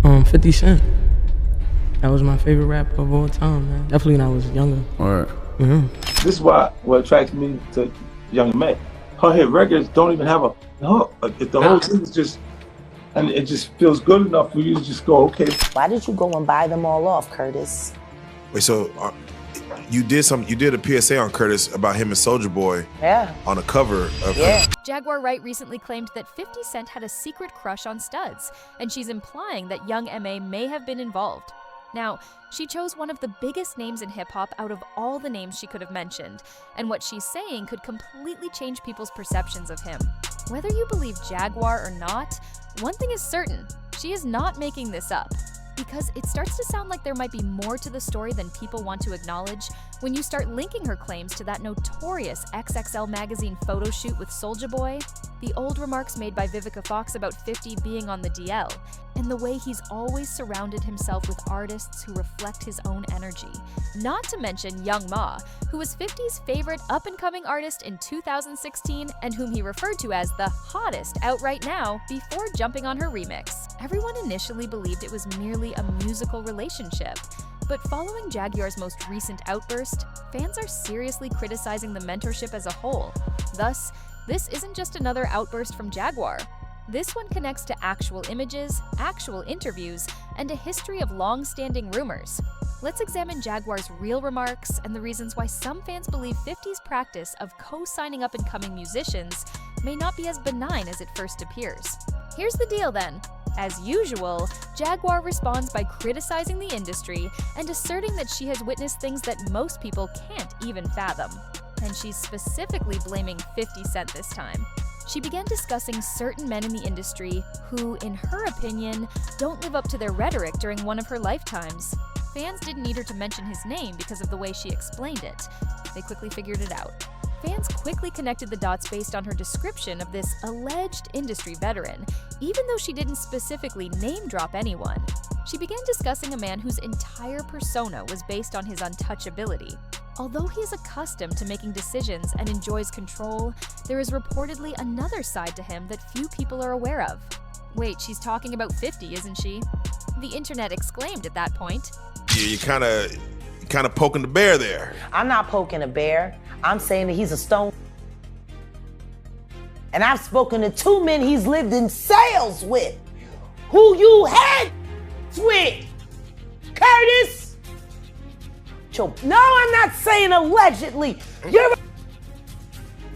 50 Cent. That was my favorite rapper of all time, man. Definitely when I was younger. All right. Mm-hmm. This is what attracts me to Young M.A. Her hit records don't even have a hook. The whole thing is just, and it just feels good enough for you to just go, okay. Why did you go and buy them all off, Curtis? Wait, so you did a PSA on Curtis about him and Soulja Boy. Yeah. On a cover of Jaguar Wright recently claimed that 50 Cent had a secret crush on studs, and she's implying that Young M.A. may have been involved. Now, she chose one of the biggest names in hip-hop out of all the names she could have mentioned, and what she's saying could completely change people's perceptions of him. Whether you believe Jaguar or not, one thing is certain, she is not making this up. Because it starts to sound like there might be more to the story than people want to acknowledge when you start linking her claims to that notorious XXL Magazine photo shoot with Soulja Boy, the old remarks made by Vivica Fox about 50 being on the DL, and the way he's always surrounded himself with artists who reflect his own energy. Not to mention Young M.A, who was 50's favorite up-and-coming artist in 2016 and whom he referred to as the hottest out right now before jumping on her remix. Everyone initially believed it was merely a musical relationship, but following Jaguar's most recent outburst, fans are seriously criticizing the mentorship as a whole. Thus, this isn't just another outburst from Jaguar. This one connects to actual images, actual interviews, and a history of long-standing rumors. Let's examine Jaguar's real remarks and the reasons why some fans believe 50's practice of co-signing up-and-coming musicians may not be as benign as it first appears. Here's the deal then. As usual, Jaguar responds by criticizing the industry and asserting that she has witnessed things that most people can't even fathom. And she's specifically blaming 50 Cent this time. She began discussing certain men in the industry who, in her opinion, don't live up to their rhetoric during one of her lifetimes. Fans didn't need her to mention his name because of the way she explained it. They quickly figured it out. Fans quickly connected the dots based on her description of this alleged industry veteran, even though she didn't specifically name-drop anyone. She began discussing a man whose entire persona was based on his untouchability. Although he is accustomed to making decisions and enjoys control, there is reportedly another side to him that few people are aware of. Wait, she's talking about 50, isn't she? The internet exclaimed at that point. Yeah, you're kind of poking the bear there. I'm not poking a bear. I'm saying that he's a stone. And I've spoken to 2 men he's lived in sales with. Who you had with? Curtis? No, I'm not saying allegedly. You're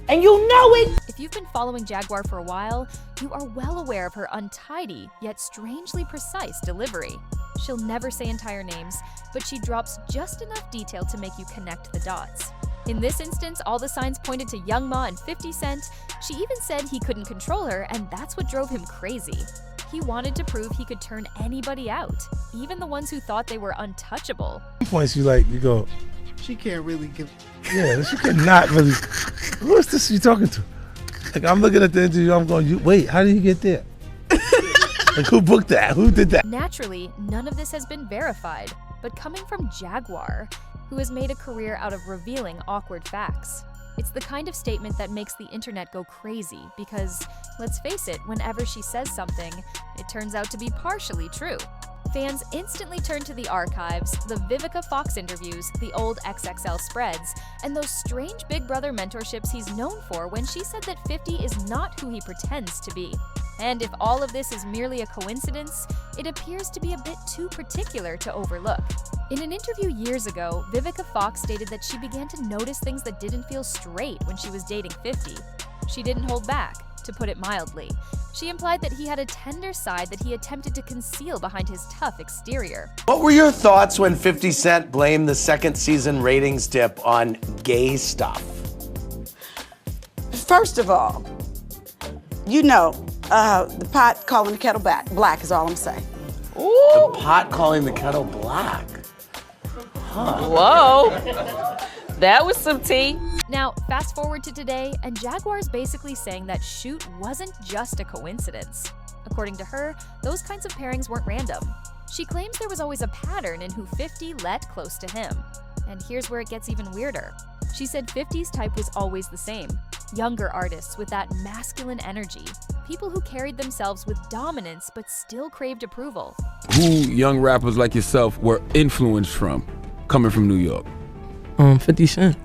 and you know it. If you've been following Jaguar for a while, you are well aware of her untidy, yet strangely precise delivery. She'll never say entire names, but she drops just enough detail to make you connect the dots. In this instance, all the signs pointed to Young M.A and 50 Cent. She even said he couldn't control her, and that's what drove him crazy. He wanted to prove he could turn anybody out, even the ones who thought they were untouchable. At points you go, she can't really give. Yeah, she cannot really. Who is this you talking to? Like, I'm looking at the interview, I'm going, wait, how did you get there? Like, who booked that? Who did that? Naturally, none of this has been verified, but coming from Jaguar, who has made a career out of revealing awkward facts. It's the kind of statement that makes the internet go crazy because, let's face it, whenever she says something, it turns out to be partially true. Fans instantly turn to the archives, the Vivica Fox interviews, the old XXL spreads, and those strange Big Brother mentorships he's known for when she said that 50 is not who he pretends to be. And if all of this is merely a coincidence, it appears to be a bit too particular to overlook. In an interview years ago, Vivica Fox stated that she began to notice things that didn't feel straight when she was dating 50. She didn't hold back, to put it mildly. She implied that he had a tender side that he attempted to conceal behind his tough exterior. What were your thoughts when 50 Cent blamed the second season ratings dip on gay stuff? First of all, you know, the pot calling the kettle black is all I'm saying. Ooh. The pot calling the kettle black. Huh. Whoa, that was some tea. Now, fast forward to today, and Jaguar's basically saying that shoot wasn't just a coincidence. According to her, those kinds of pairings weren't random. She claims there was always a pattern in who 50 let close to him. And here's where it gets even weirder. She said 50's type was always the same. Younger artists with that masculine energy. People who carried themselves with dominance but still craved approval. Who young rappers like yourself were influenced from, coming from New York? 50 Cent.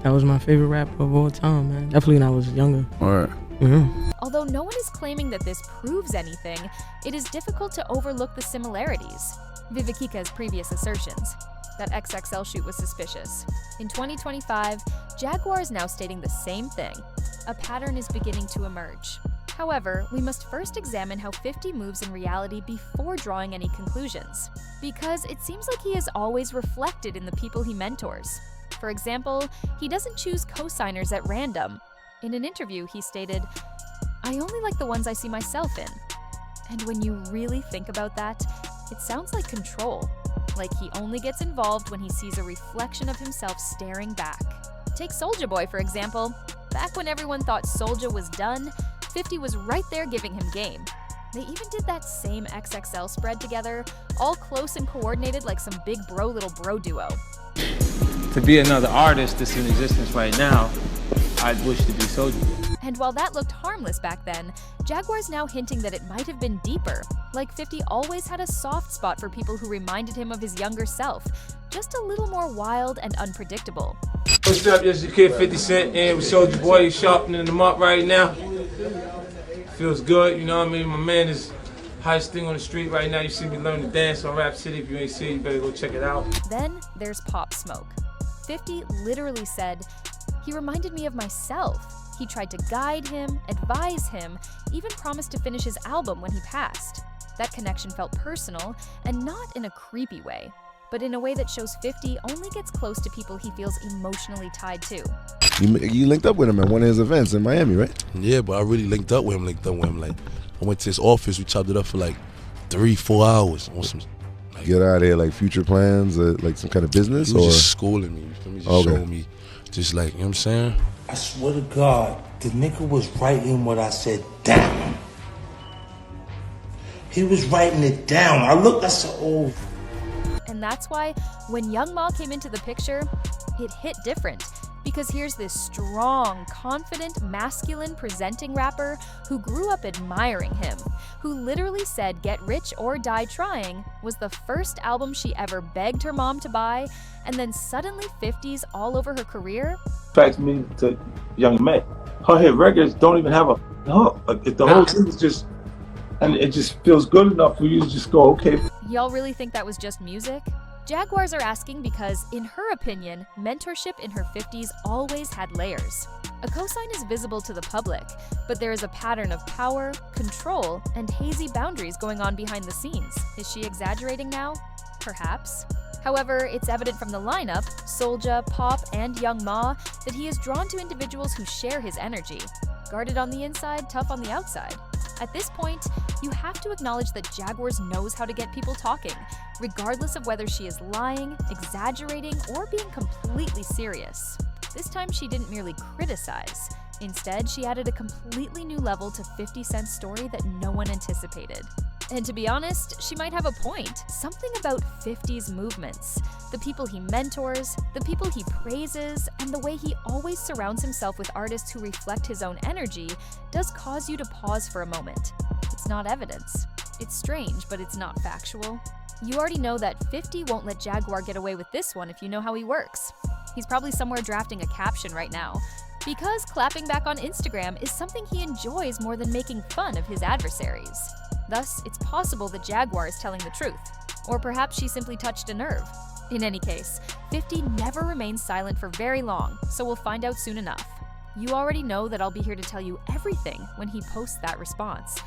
That was my favorite rapper of all time, man. Definitely when I was younger. All right. Mm-hmm. Although no one is claiming that this proves anything, it is difficult to overlook the similarities. Vivica's previous assertions. That XXL shoot was suspicious. In 2025, Jaguar is now stating the same thing. A pattern is beginning to emerge. However, we must first examine how 50 moves in reality before drawing any conclusions, because it seems like he is always reflected in the people he mentors. For example, he doesn't choose co-signers at random. In an interview, he stated, "I only like the ones I see myself in." And when you really think about that, it sounds like control. Like he only gets involved when he sees a reflection of himself staring back. Take Soulja Boy, for example. Back when everyone thought Soulja was done, 50 was right there giving him game. They even did that same XXL spread together, all close and coordinated like some big bro little bro duo. To be another artist that's in existence right now, I'd wish to be Soulja. And while that looked harmless back then, Jaguar's now hinting that it might have been deeper. Like 50 always had a soft spot for people who reminded him of his younger self, just a little more wild and unpredictable. What's up, this is your kid 50 Cent, and with Soulja Boy. He's sharpening them up right now. Feels good, you know what I mean? My man is highest thing on the street right now. You see me learn to dance on Rap City. If you ain't seen it, you better go check it out. Then there's Pop Smoke. 50 literally said, "He reminded me of myself. He tried to guide him, advise him, even promised to finish his album when he passed." That connection felt personal, and not in a creepy way, but in a way that shows 50 only gets close to people he feels emotionally tied to. You linked up with him at one of his events in Miami, right? Yeah, but I really linked up with him. Like, I went to his office, we chopped it up for like 3-4 hours on some. Get out of here, like future plans, like some kind of business, He was just schooling me. He was just showing me, just like, you know what I'm saying? I swear to God, the nigga was writing what I said down. He was writing it down. I looked, I said, oh. And that's why when Young M.A came into the picture, it hit different. Because here's this strong, confident, masculine presenting rapper who grew up admiring him, who literally said Get Rich or Die Trying was the first album she ever begged her mom to buy, and then suddenly 50s all over her career. Attracts me to Young M.A. Her hit records don't even have a hook. The whole thing is just, and it just feels good enough for you to just go, okay. Y'all really think that was just music? Jaguars are asking because, in her opinion, mentorship in her 50s always had layers. A cosign is visible to the public, but there is a pattern of power, control, and hazy boundaries going on behind the scenes. Is she exaggerating now? Perhaps. However, it's evident from the lineup, Soulja, Pop, and Young M.A, that he is drawn to individuals who share his energy. Guarded on the inside, tough on the outside. At this point, you have to acknowledge that Jaguars knows how to get people talking, regardless of whether she is lying, exaggerating, or being completely serious. This time she didn't merely criticize. Instead, she added a completely new level to 50 Cent's story that no one anticipated. And to be honest, she might have a point. Something about 50's movements, the people he mentors, the people he praises, and the way he always surrounds himself with artists who reflect his own energy does cause you to pause for a moment. It's not evidence. It's strange, but it's not factual. You already know that 50 won't let Jaguar get away with this one if you know how he works. He's probably somewhere drafting a caption right now, because clapping back on Instagram is something he enjoys more than making fun of his adversaries. Thus, it's possible that Jaguar is telling the truth, or perhaps she simply touched a nerve. In any case, 50 never remains silent for very long, so we'll find out soon enough. You already know that I'll be here to tell you everything when he posts that response.